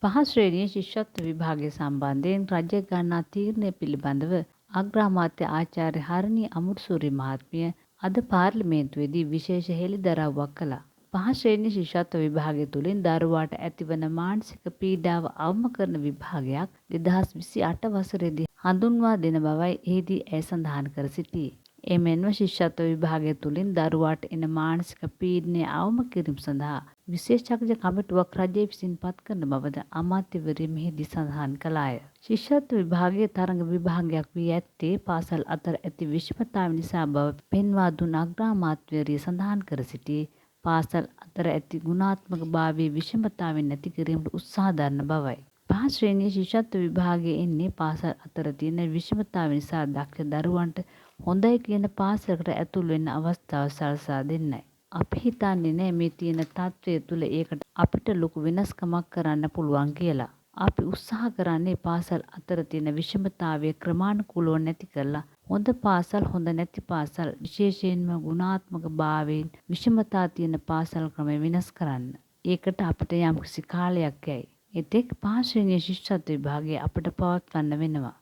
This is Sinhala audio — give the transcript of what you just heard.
පහ ශ්‍රේණියේ ශිෂ්‍යත්ව විභාගය සම්බන්ධයෙන් රජය ගන්නා තීරණය පිළිබඳව අග්‍රාමාත්‍ය ආචාර්ය හරණී අමරසූරිය මහත්මිය අද පාර්ලිමේන්තුවේදී විශේෂ හෙළිදරව්වක් කළා. පහ ශ්‍රේණි ශිෂ්‍යත්ව විභාගය තුළින් දරුවාට ඇතිවන මානසික පීඩාව අවම කරන විභාගයක් 2028 වසරේදී හඳුන්වා දෙන බවයි එහිදී ඇය සඳහන් කර සිටියේ. එමෙන්ම ශිෂ්‍යත්ව විභාගය තුළින් දරුවාට එන මානසික පීඩනය අවම කිරීම සඳහා විශේෂඥ කමිටුවක් රජය විසින් පත් කරන බවද අමාත්‍යවරිය මෙහිදී සඳහන් කළාය. ශිෂ්‍යත්ව විභාගයේ තරඟ විභාගයක් වී ඇත්තේ පාසල් අතර ඇති විෂමතාව නිසා බව පෙන්වා දුන් අග්‍රාමාත්‍යවරිය සඳහන් කර සිටියේ පාසල් අතර ඇති ගුණාත්මක භාවයේ විෂමතාවෙන් නැති කිරීමට උත්සාහ දරන බවයි. පහ ශ්‍රේණියේ ශිෂ්‍යත්ව විභාගයේ එන්නේ පාසල් අතර තියෙන විෂමතාව නිසා දක්ෂ දරුවන්ට හොඳයි කියන පාසලකට ඇතුල් වෙන්න අවස්ථාව සලසා දෙන්නයි. අපි හිතන්නේ නෑ මේ තියෙන තත්ත්වය තුළ ඒකට අපිට ලොකු වෙනස්කමක් කරන්න පුළුවන් කියලා. අපි උත්සාහ කරන්නේ පාසල් අතර තියෙන විෂමතාවය ක්‍රමානුකූලව නැති කරලා හොඳ පාසල් හොඳ නැති පාසල් විශේෂයෙන්ම ගුණාත්මක භාවයෙන් විෂමතා තියෙන පාසල් ක්‍රමය වෙනස් කරන්න. ඒකට අපිට යම්කිසි කාලයක් යයි. එතෙක් පහ ශ්‍රේණියේ ශිෂ්‍යත්ව විභාගය අපිට පවත්වන්න වෙනවා.